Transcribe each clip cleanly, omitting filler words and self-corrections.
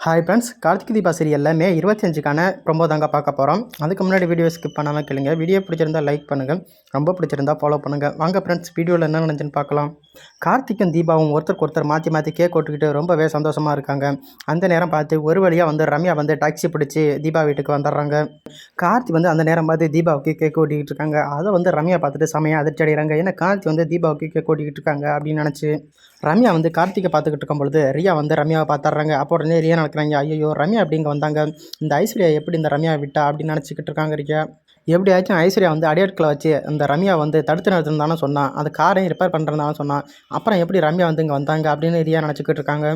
Hi friends, Karthik Deepa சீரியலில் மே 25க்கான promo தாங்க பார்க்க போகிறோம். அதுக்கு முன்னாடி வீடியோ ஸ்கிப் பண்ணாமல் கேளுங்க. வீடியோ பிடிச்சிருந்தா லைக் பண்ணுங்கள், ரொம்ப பிடிச்சிருந்தா ஃபாலோ பண்ணுங்கள். வாங்க ஃப்ரெண்ட்ஸ், வீடியோவில் என்ன நினைச்சுன்னு பார்க்கலாம். கார்த்திக்கும் தீபாவும் ஒருத்தருக்கு ஒருத்தர் மாற்றி மாற்றி கேக் ஓட்டுக்கிட்டு ரொம்பவே சந்தோஷமாக இருக்காங்க. அந்த நேரம் பார்த்து ஒரு வழியாக ரம்யா டாக்ஸி பிடிச்சி தீபா வீட்டுக்கு வந்துடுறாங்க. கார்த்தி அந்த நேரம் பார்த்து தீபாவுக்கு கேக் ஓட்டிக்கிட்டு இருக்காங்க. அதை ரம்யா பார்த்துட்டு செமையாக அதிர்ச்சி அடைகிறாங்க. ஏன்னா கார்த்தி தீபாவுக்கு கேக் ஓட்டிக்கிட்டு இருக்காங்க அப்படின்னு நினச்சி ரம்யா கார்த்திகை பார்த்துக்கிட்டு இருக்கும்பொழுது ரியா ரம்யாவை பார்த்துட்றாங்க. அப்போ உடனே ரியா நினைக்கிறாங்க, ஐயோ ரம்யா அப்படிங்க வந்தாங்க, இந்த ஐஸ்வர்யா எப்படி இந்த ரம்யாவை விட்டா அப்படின்னு நினச்சிக்கிட்டு இருக்காங்க. ரியா எப்படியாச்சும் ஐஸ்வர்யா அடியாட்களை வச்சு இந்த ரம்யா தடுத்து நிறுத்திருந்தானு சொன்னான், அந்த காரையும் ரிப்பேர் பண்ணுறதானு சொன்னான். அப்புறம் எப்படி ரம்யா இங்கே வந்தாங்க அப்படின்னு ரியா நினச்சிக்கிட்டு இருக்காங்க.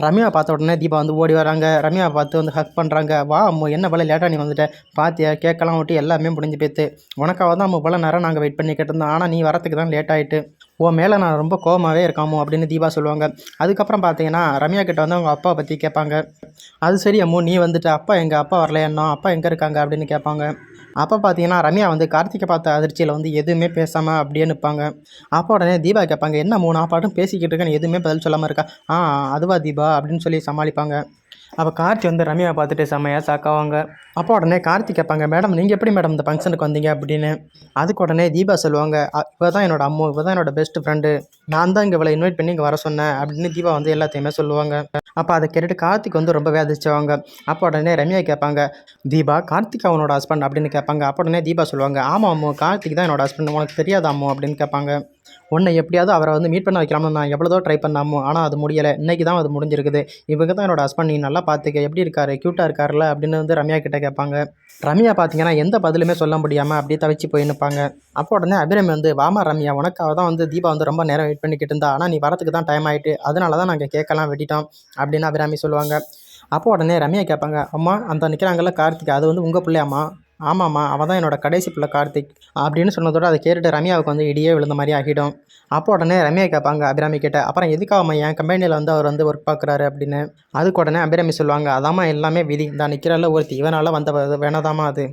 ரம்யாவை பார்த்த உடனே தீபா ஓடி வராங்க. ரம்யாவை பார்த்து ஹக் பண்ணுறாங்க. வா அம்மு, என்ன போல லேட்டாக நீ வந்துட்ட, பார்த்தியா கேட்கலாம் ஓட்டி எல்லாமே முடிஞ்சு போய்த்து. உனக்காக தான் அம்மு போல நேரம் நாங்கள் வெயிட் பண்ணிக்கிட்டு இருந்தோம், ஆனால் நீ வரத்துக்கு தான் லேட் ஆகிட்டு. உன் மேலே நான் ரொம்ப கோவமாகவே இருக்காமோ அப்படின்னு தீபா சொல்லுவாங்க. அதுக்கப்புறம் பார்த்தீங்கன்னா ரம்யா கிட்ட அவங்க அப்பாவை பற்றி கேட்பாங்க. அது சரி அம்மு, நீ அப்பா எங்கள் அப்பா வரலையா, அப்பா எங்கே இருக்காங்க அப்படின்னு கேட்பாங்க. அப்போ பார்த்தீங்கன்னா ரம்யா கார்த்திகை பார்த்த அதிர்ச்சியில் எதுவுமே பேசாமல் அப்படியே நிற்பாங்க. அப்போ உடனே தீபா கேட்பாங்க, என்ன மூணு பாட்டும் பேசிக்கிட்டு இருக்கேன்னு எதுவுமே பதில் சொல்லாமல் இருக்கா. அதுவா தீபா அப்படின்னு சொல்லி சமாளிப்பாங்க. அப்போ கார்த்தி ரம்யாவை பார்த்துட்டு செம்மையாக சாக்காவாங்க. அப்போ உடனே கார்த்தி கேட்பாங்க, மேடம் நீங்கள் எப்படி மேடம் இந்த ஃபங்க்ஷனுக்கு வந்தீங்க அப்படின்னு. அதுக்கு உடனே தீபா சொல்லுவாங்க, இவ தான் என்னோட அம்மு, இவ தான் என்னோட பெஸ்ட் ஃப்ரெண்டு, நான் தான் இங்கே இவளை இன்வைட் பண்ணி இங்கே வர சொன்னேன் அப்படின்னு தீபா எல்லாத்தையுமே சொல்லுவாங்க. அப்போ அதை கேட்டுட்டு கார்த்திக் ரொம்பவே அதிர்ச்சிவாங்க. அப்போ உடனே ரம்யா கேட்பாங்க, தீபா கார்த்திக் அவனோட ஹஸ்பண்ட் அப்படின்னு கேட்பாங்க. அப்போ உடனே தீபா சொல்லுவாங்க, ஆமாம் அம்மு, கார்த்திக் தான் என்னோட ஹஸ்பண்ட், உனக்கு தெரியாத அம்மு அப்படின்னு கேட்பாங்க. உன்னை எப்படியாவது அவரை மீட் பண்ண வைக்கலாம்னு நான் எவ்வளோதோ ட்ரை பண்ணாமோ, ஆனால் அது முடியலை. இன்றைக்கி தான் அது முடிஞ்சிருக்குது. இவங்க தான் என்னோட ஹஸ்பண்ட், நீ நல்லா பார்த்துக்க, எப்படி இருக்காரு, க்யூட்டாக இருக்கார்ல அப்படின்னு ரம்யா கிட்டே கேட்பாங்க. ரம்யா பார்த்தீங்கன்னா எந்த பதிலுமே சொல்ல முடியாமல் அப்படியே தவிச்சு போய் நிற்பாங்க. அப்போ உடனே அபிராமி வாமா ரம்யா, உனக்காக தான் தீபா ரொம்ப நேரம் வெயிட் பண்ணிக்கிட்டு இருந்தா, ஆனால் நீ வரத்துக்கு தான் டைம் ஆகிட்டு, அதனால தான் நாங்கள் கேட்கலாம் வெட்டிட்டோம் அப்படின்னு அபிராமி சொல்லுவாங்க. அப்போ உடனே ரம்யா கேட்பாங்க, அம்மா அந்த நிற்கிறாங்கல்ல கார்த்திக், அது உங்கள் பிள்ளையாம்மா. ஆமாம்மா, அவன் தான் என்னோட கடைசி பிள்ளை கார்த்திக் அப்படின்னு சொன்னதோடு அதை கேட்டுட்டு ரம்யாவுக்கு இடியே விழுந்த மாதிரி ஆகிடும். அப்போ உடனே ரம்யா கேட்பாங்க அபிராமி கிட்ட, அப்புறம் எதுக்காக என் கம்பெனியில் அவர் ஒர்க் பார்க்குறாரு அப்படின்னு. அதுக்கு உடனே அபிராமி சொல்லுவாங்க, அதாம்மா எல்லாமே விதி, தான் நிற்கிறால ஒருத்தி, இவனால் வேணாதாம்மா அது.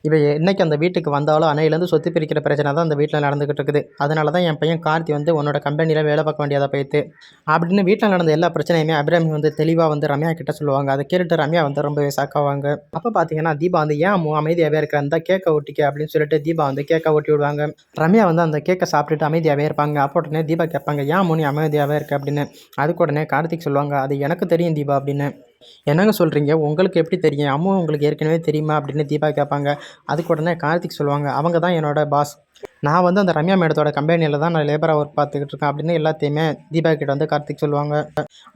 இவ என்னைக்கு அந்த வீட்டுக்கு வந்தாலும் அன்னையிலேருந்து சொத்து பிரிக்கிற பிரச்சனை தான் அந்த வீட்டில் நடந்துக்கிட்டு இருக்குது. அதனால தான் என் பையன் கார்த்தி உன்னோட கம்பெனியில் வேலை பார்க்க வேண்டியதாக போயிட்டு அப்படின்னு வீட்டில் நடந்த எல்லா பிரச்சனையுமே அபிராமி தெளிவாக ரம்யா கிட்ட சொல்லுவாங்க. அதை கேட்டுட்டு ரம்யா ரொம்பவே ஷாக்காவாங்க. அப்போ பார்த்தீங்கன்னா தீபா ஏன் அமைதியாகவே இருக்கிற, அந்த கேக்கை ஒட்டிக்க அப்படின்னு சொல்லிட்டு தீபா கேக்கை ஒட்டி விடுவாங்க. ரம்யா அந்த கேக்கை சாப்பிட்டுட்டு அமைதியாகவே இருப்பாங்க. அப்போ உடனே தீபா கேட்பாங்க, ஏன் மூணு அமைதியாகவே இருக்குது அப்படின்னு. அதுக்கு உடனே கார்த்திக் சொல்லுவாங்க, அது எனக்கு தெரியும் தீபா அப்படின்னு. என்னங்க சொல்கிறீங்க, உங்களுக்கு எப்படி தெரியும், அம்மா உங்களுக்கு ஏற்கனவே தெரியுமா அப்படின்னு தீபா கேட்பாங்க. அதுக்கு உடனே கார்த்திக் சொல்லுவாங்க, அவங்க தான் என்னோட பாஸ், நான் அந்த ரம்யா மேடத்தோட கம்பெனியில் தான் நான் லேபராக ஒர்க் பார்த்துக்கிட்டு இருக்கேன் அப்படின்னு எல்லாத்தையுமே தீபா கிட்ட கார்த்திக் சொல்லுவாங்க.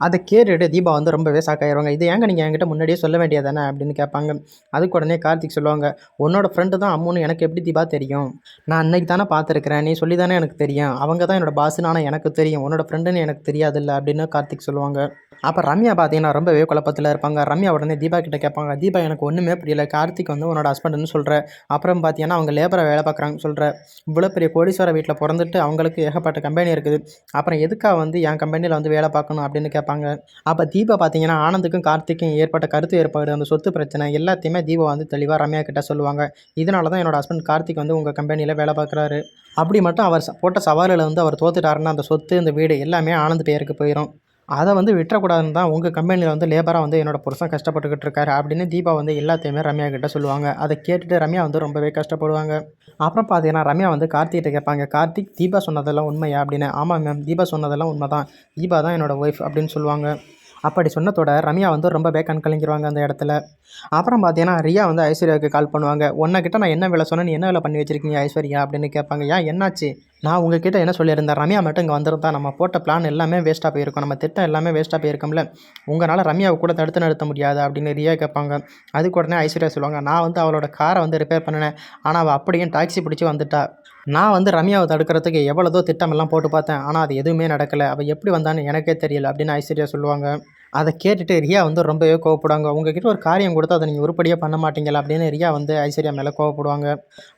அதை கேட்டுட்டு தீபா ரொம்பவே ஷாக்காயிருவாங்க. இது ஏங்க நீங்கள் என்கிட்ட முன்னாடியே சொல்ல வேண்டியதானே அப்படின்னு கேட்பாங்க. அதுக்கு உடனே கார்த்திக் சொல்லுவாங்க, உன்னோட ஃப்ரெண்டு தான் அம்முன்னு எனக்கு எப்படி தீபா தெரியும், நான் அன்னைக்கு தானே பார்த்துருக்கிறேன், நீ சொல்லி தானே எனக்கு தெரியும், அவங்க தான் என்னோட பாஸ்ன்னு ஆனால் எனக்கு தெரியும், உன்னோட ஃப்ரெண்டுன்னு எனக்கு தெரியாதுல்ல அப்படின்னு கார்த்திக் சொல்லுவாங்க. அப்போ ரம்யா பார்த்தீங்கன்னா ரொம்பவே குழப்பத்தில் இருப்பாங்க. ரம்யா உடனே தீபா கிட்ட கேட்பாங்க, தீபா எனக்கு ஒன்றுமே புரியல, கார்த்திக் உன்னோட ஹஸ்பண்டுன்னு சொல்கிற, அப்புறம் பார்த்தீங்கன்னா அவங்க லேபரை வேலை பார்க்குறாங்கன்னு சொல்கிற, இவ்வளோ பெரிய கோடீஸ்வர வீட்டில் பிறந்துட்டு அவங்களுக்கு ஏகப்பட்ட கம்பெனி இருக்குது, அப்புறம் எதுக்காக என் கம்பெனியில் வேலை பார்க்கணும் அப்படின்னு கேட்பாங்க. அப்போ தீபா பார்த்தீங்கன்னா ஆனந்துக்கும் கார்த்திக்கும் ஏற்பட்ட கருத்து ஏற்பாடு, அந்த சொத்து பிரச்சனை எல்லாத்தையுமே தீபா தெளிவாக ரம்யா கிட்ட சொல்லுவாங்க. இதனால தான் என்னோட ஹஸ்பண்ட் கார்த்திக் உங்கள் கம்பெனியில் வேலை பார்க்குறாரு, அப்படி மட்டும் அவர் போட்ட சவாலில் அவர் தோத்துட்டாருன்னா அந்த சொத்து, இந்த வீடு எல்லாமே ஆனந்த் பேருக்கு போயிடும், அதை விட்டுறக்கூடாதுன்னு தான் உங்கள் கம்பெனியில் லேபராக என்னோட புருஷன் கஷ்டப்பட்டுக்கிட்டு இருக்காரு அப்படின்னு தீபா எல்லாத்தையுமே ரம்யா கிட்ட சொல்லுவாங்க. அதை கேட்டுட்டு ரம்யா ரொம்பவே கஷ்டப்படுவாங்க. அப்புறம் பார்த்தீங்கன்னா ரம்யா கார்த்திகிட்ட கேட்பாங்க, கார்த்திக் தீபா சொன்னதெல்லாம் உண்மையா அப்படின்னு. ஆமாம் மேம், தீபா சொன்னதெல்லாம் உண்மை தான், தீபா தான் என்னோடய ஒய்ஃப் அப்படின்னு சொல்லுவாங்க. அப்படி சொன்னதோட ரம்யா ரொம்பவே கண் கலங்கிடுவாங்க அந்த இடத்துல. அப்புறம் பார்த்தீங்கன்னா ரியா ஐஸ்வர்யாவுக்கு கால் பண்ணுவாங்க. உன்கிட்ட நான் என்ன வேலை சொன்னேன், நீ என்ன வேலை பண்ணி வச்சிருக்கீங்க ஐஸ்வர்யா அப்படின்னு கேட்பாங்க. ஏன் என்னாச்சு, நான் உங்ககிட்ட என்ன சொல்லியிருந்தேன், ரம்யா மட்டும் இங்கே வந்திருந்தா நம்ம போட்ட பிளான் எல்லாமே வேஸ்ட்டாக போயிருக்கும், நம்ம திட்டம் எல்லாமே வேஸ்ட்டாக போயிருக்கோம்ல, உங்களால் ரம்யாவை கூட தடுத்து நிறுத்த முடியாது அப்படின்னு ரியா கேட்பாங்க. அதுக்கு உடனே ஐஸ்வர்யா சொல்லுவாங்க, நான் அவளோட காரை ரிப்பேர் பண்ணினேன், ஆனால் அவள் அப்படியும் டாக்ஸி பிடிச்சி வந்துட்டா, நான் ரம்யாவை தடுக்கிறதுக்கு எவ்வளோதோ திட்டமெல்லாம் போட்டு பார்த்தேன், ஆனால் அது எதுவுமே நடக்கலை, அவள் எப்படி வந்தான்னு எனக்கே தெரியல அப்படின்னு ஐஸ்வர்யா சொல்லுவாங்க. அதை கேட்டுட்டு ரியா ரொம்பவே கோவப்படுவாங்க. உங்ககிட்ட ஒரு காரியம் கொடுத்தா அதை நீங்கள் உருப்படியாக பண்ண மாட்டீங்களா அப்படின்னு ரியா ஐஸ்வர்யா மேலே கோவப்படுவாங்க.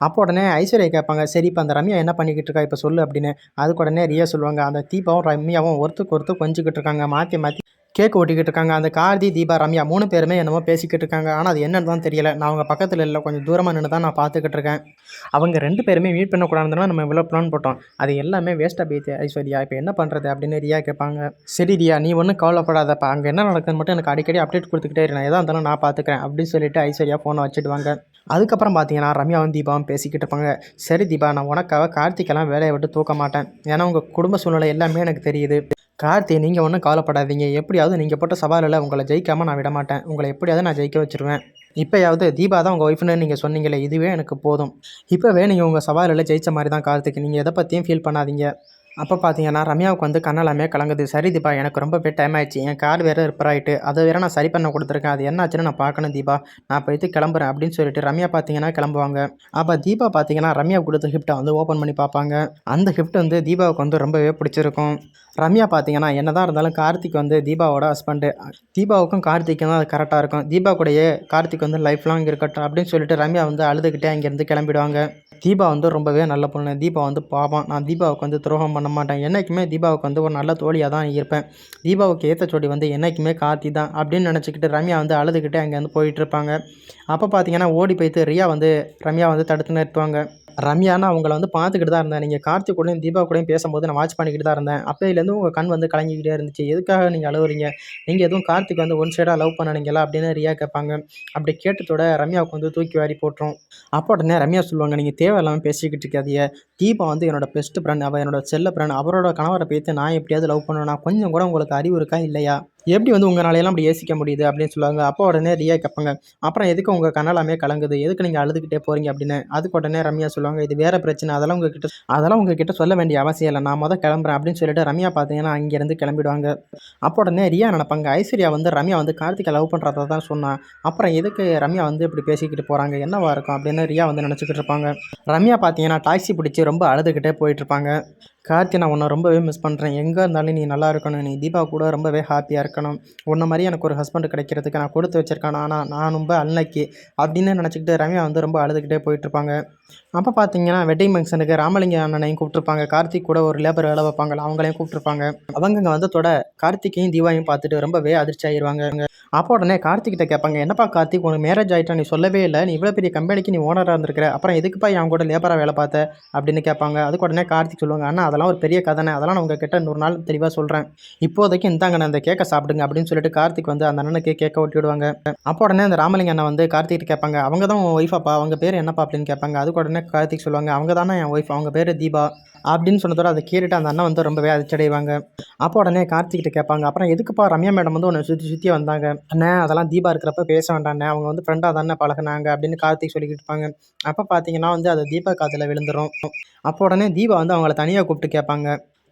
அப்போ உடனே ஐஸ்வர்யா கேட்பாங்க, சரி இப்போ அந்த ரம்யா என்ன பண்ணிக்கிட்டு இருக்கா இப்போ சொல்லு அப்படின்னு. அதுக்கு உடனே ரியா சொல்லுவாங்க, அந்த தீபாவும் ரம்யாவும் ஒருத்தருக்கு ஒருத்தர் கொஞ்சிக்கிட்டு இருக்காங்க, மாற்றி மாற்றி கேக் ஓட்டிக்கிட்டு இருக்காங்க. அந்த கார்த்தி, தீபா, ரம்யா 3 பேருமே என்னமோ பேசிக்கிட்டு இருக்காங்க. ஆனா அது என்னன்னு தான் தெரியல. நான் அவங்க பக்கத்துல இல்ல. கொஞ்சம் தூரமா நின்னு தான் நான் பார்த்துக்கிட்டு இருக்கேன். அவங்க 2 பேருமே மீட் பண்ணக்கூடாதுன்னு நம்ம இவ்வளோ பிளான் போட்டோம். அது எல்லாமே வேஸ்ட்டா போயிடுச்சு ஐஸ்வர்யா. இப்போ என்ன பண்ணுறது அப்படின்னு ரியா கேட்பாங்க. சரி ரியா, நீ ஒன்றும் கவலைப்படாதப்பா. அங்கே என்ன நடக்குதுன்னு மட்டும் எனக்கு அடிக்கடி அப்டேட் கொடுத்துக்கிட்டே இரு. நான் எதா இருந்தாலும் நான் பார்த்துக்கிறேன் அப்படின்னு சொல்லிட்டு ஐஸ்வர்யா ஃபோனை வச்சுடுவாங்க. அதுக்கப்புறம் பார்த்தீங்கன்னா ரம்யாவும் தீபாவும் பேசிக்கிட்டு இருப்பாங்க. சரி தீபா, நான் உனக்காக கார்த்திக்கெல்லாம் வேலையை விட்டு தூக்க மாட்டேன். ஏன்னா உங்கள் குடும்ப சூழ்நிலை எல்லாமே எனக்கு தெரியுது. கார்த்தி, நீங்கள் ஒன்றும் கவலைப்படாதீங்க. எப்படியாவது நீங்கள் போட்ட சவாலில் உங்களை ஜெயிக்காமல் நான் விட மாட்டேன். உங்களை எப்படியாவது நான் ஜெயிக்க வச்சுருவேன். இப்போயாவது தீபா தான் உங்கள் ஒய்ஃப்னு நீங்கள் சொன்னீங்களே, இதுவே எனக்கு போதும். இப்போவே நீங்கள் உங்கள் சவாலில் ஜெயிச்ச மாதிரி தான் கார்த்திக். நீங்கள் எதை பற்றியும் ஃபீல் பண்ணாதீங்க. அப்போ பார்த்தீங்கன்னா ரம்யாவுக்கு வந்து கண்ணெல்லாமே கலங்குது. சரி தீபா, எனக்கு ரொம்பவே டைம் ஆயிடுச்சு. என் கார் வேறு ரிப்பேர் ஆகிட்டு அதை வேறு நான் சரி பண்ண கொடுத்துருக்கேன். அது என்னாச்சுன்னு நான் பார்க்கணும் தீபா. நான் போயிட்டு கிளம்புறேன் அப்படின்னு சொல்லிட்டு ரம்யா பார்த்தீங்கன்னா கிளம்புவாங்க. அப்போ தீபா பார்த்தீங்கன்னா ரம்யா கொடுத்த கிஃப்ட்டை வந்து ஓப்பன் பண்ணி பார்ப்பாங்க. அந்த கிஃப்ட் வந்து தீபாவுக்கு வந்து ரொம்பவே பிடிச்சிருக்கும். ரம்யா பார்த்தீங்கன்னா என்னதான் இருந்தாலும் கார்த்திக் வந்து தீபாவோட ஹஸ்பண்டு. தீபாவுக்கும் கார்த்திக்கும் தான் அது கரெக்டாக இருக்கும். தீபா கூடயே கார்த்திக் வந்து லைஃப் லாங் இருக்கட்டும் அப்படின்னு சொல்லிட்டு ரம்யா வந்து அழுதுகிட்டே அங்கேருந்து கிளம்பிடுவாங்க. தீபா வந்து ரொம்பவே நல்ல பொண்ணு. தீபா வந்து பாவம். நான் தீபாவுக்கு வந்து துரோகம் பண்ண மாட்டேன். என்றைக்குமே தீபாவுக்கு வந்து ஒரு நல்ல தோழியாக தான் இருப்பேன். தீபாவுக்கு ஏற்ற ஜோடி வந்து என்றைக்குமே கார்த்தி தான் அப்படின்னு நினச்சிக்கிட்டு ரம்யா வந்து அழுதுகிட்டே அங்கேருந்து போயிட்டுருப்பாங்க. அப்போ பார்த்தீங்கன்னா ஓடி போய்ட்டு ரியா வந்து ரம்யா வந்து தடுத்து நிறுத்துவாங்க. ரம்யானா அவங்கள வந்து பார்த்துக்கிட்டு தான் இருந்தேன். நீங்கள் கார்த்திக் கூடயும் தீபா கூடயும் பேசும்போது நான் வாட்ச் பண்ணிக்கிட்டு தான் இருந்தேன். அப்போயிலேருந்து உங்கள் கண் வந்து கலங்கிக்கிட்டே இருந்துச்சு. எதுக்காக நீங்கள் அழுவுறீங்க? நீங்கள் எதுவும் கார்த்திக் வந்து ஒன் சைடாக லவ் பண்ணுனீங்களா அப்படின்னு ரியா கேட்பாங்க. அப்படி கேட்டதோட ரம்யாவுக்கு வந்து தூக்கி வாரி போட்டுரும். அப்போ உடனே ரம்யா சொல்லுவாங்க, நீங்கள் தேவையில்லாமல் பேசிக்கிட்டு இருக்காதீங்க. தீபா வந்து என்னோட பெஸ்ட் ஃப்ரெண்ட். அவள் என்னோட செல்ல ஃப்ரெண்ட். அவரோட கணவரை பேத்து நான் எப்படியாவது லவ் பண்ணுவேனா? கொஞ்சம் கூட உங்களுக்கு அறிவு இருக்கா இல்லையா? எப்படி வந்து உங்களாலலாம் அப்படி யோசிக்க முடியுது அப்படின்னு சொல்லுவாங்க. அப்போ உடனே ரியா கேட்பாங்க, அப்புறம் எதுக்கு உங்கள் கண்ணெல்லாமே கலங்குது? எதுக்கு நீங்கள் அழுதுகிட்டே போகிறீங்க அப்படின்னு. அதுக்கு உடனே ரம்யா சொல்லுவாங்க, இது வேறு பிரச்சனை. அதெல்லாம் உங்ககிட்ட சொல்ல வேண்டிய அவசியம் இல்லை. நான் கிளம்புறேன் அப்படின்னு சொல்லிட்டு ரம்யா பார்த்தீங்கன்னா அங்கேருந்து கிளம்பிடுவாங்க. அப்போ உடனே ரியா நினைப்பாங்க, ஐஸ்வர்யா வந்து ரம்யா வந்து கார்த்திகை லவ் பண்ணுறதா தான் சொன்னான். அப்புறம் எதுக்கு ரம்யா வந்து இப்படி பேசிக்கிட்டு போகிறாங்க, என்னவா இருக்கும் அப்படின்னு ரியா வந்து நினச்சிக்கிட்டு இருப்பாங்க. ரம்யா பார்த்தீங்கன்னா டாக்ஸி பிடிச்சி ரொம்ப அழுதுகிட்டே போயிட்டுருப்பாங்க. கார்த்தி, நான் உன்னை ரொம்பவே மிஸ் பண்ணுறேன். எங்கே இருந்தாலும் நீ நல்லா இருக்கணும். நீ தீபா கூட ரொம்பவே ஹாப்பியாக இருக்கணும். உன்ன மாதிரி எனக்கு ஒரு ஹஸ்பண்ட் கிடைக்கிறதுக்கு நான் கொடுத்து வச்சிருக்கேன். ஆனால் நான் ரொம்ப அன்லக்கி அப்படின்னு நினச்சிக்கிட்டு ரம்யா வந்து ரொம்ப அழுதுகிட்டே போயிட்டுருப்பாங்க. அப்போ பார்த்தீங்கன்னா வெட்டிங் ஃபங்க்ஷனுக்கு ராமலிங்க அண்ணனையும் கூப்பிட்டுருப்பாங்க. கார்த்திக் கூட ஒரு லேபர் வேலை வைப்பாங்களா, அவங்களையும் கூப்பிட்டுருப்பாங்க. அவங்க அங்கே வந்ததோட கார்த்திக்கையும் தீபாவையும் பார்த்துட்டு ரொம்பவே அதிர்ச்சி ஆயிடுவாங்க. அப்போ உடனே கார்த்திக்கிட்ட கேட்பாங்க, என்னப்பா கார்த்திக், உனக்கு மேரேஜ் ஆகிட்டா நீ சொல்லவே இல்லை. நீ இவ்வளோ பெரிய கம்பெனிக்கு நீ ஓனராக இருந்திருக்கிற. அப்புறம் எதுக்குப்பா என் கூட லேபராக வேலை பார்த்த அப்படின்னு கேட்பாங்க. அதுக்கு உடனே கார்த்திக் சொல்லுவாங்க, அண்ணா அதெல்லாம் ஒரு பெரிய கதைனே. அதெல்லாம் நான் உங்ககிட்ட இன்னொரு நாள் தெளிவாக சொல்கிறேன். இப்போதைக்கு இந்தாங்க அந்த கேக்கை சாப்பிடுங்க அப்படின்னு சொல்லிட்டு கார்த்திக் வந்து அந்த அண்ணனுக்கு கேட்க ஒட்டி விடுவாங்க. அப்போ உடனே அந்த ராமலிங்க அண்ணன் வந்து கார்த்திக் கேட்பாங்க, அவங்க தான் உன் ஒய்ஃபாப்பா, அவங்க பேர் என்னப்பா அப்படின்னு கேட்பாங்க. அதுக்கு உடனே கார்த்திக் சொல்லுவாங்க, அவங்க தானே என் ஒய்ஃப், அவங்க பேர் தீபா அப்படின்னு சொன்னதோட அதை கேட்டுட்டு அந்த அண்ணன் வந்து ரொம்பவே அதிர்ச்சியடைவாங்க. அப்போ உடனே கார்த்திகிட்ட கேட்பாங்க, அப்புறம் எதுக்குப்பா ரம்யா மேடம் வந்து உன்னை சுற்றி வந்தாங்க? அண்ணே அதெல்லாம் தீபா இருக்கிறப்ப பேச வேண்டாண்ணே, அவங்க வந்து ஃப்ரெண்டாக தானே பழகுனாங்க அப்படின்னு கார்த்திக் சொல்லிக்கிட்டு இருப்பாங்க. அப்போ பார்த்தீங்கன்னா வந்து அது தீபா காதில் விழுந்துடும். அப்போ உடனே தீபா வந்து அவங்கள தனியாக கூப்பிட்டு கேட்பாங்க.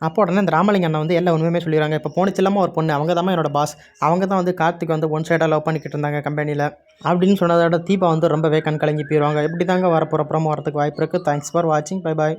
அப்போ உடனே இந்த ராமலிங்க அண்ணன் வந்து எல்லா உண்மையுமே சொல்லிடுறாங்க. இப்போ போனிச்சு இல்லாமல் ஒரு பொண்ணு, அவங்க தான் என்னோட பாஸ். அவங்க தான் வந்து கார்த்திக் வந்து ஒன் சைடாக லவ் பண்ணிக்கிட்டு இருந்தாங்க கம்பெனியில் அப்படின்னு சொன்னதோட தீபா வந்து ரொம்பவே கண் கலங்கி போயிடுவாங்க. இப்படி தாங்க வரப்போகிற ப்ரோமோ வரதுக்கு வாய்ப்பு இருக்குது. தேங்க்ஸ் ஃபார் வாட்சிங். Bye bye.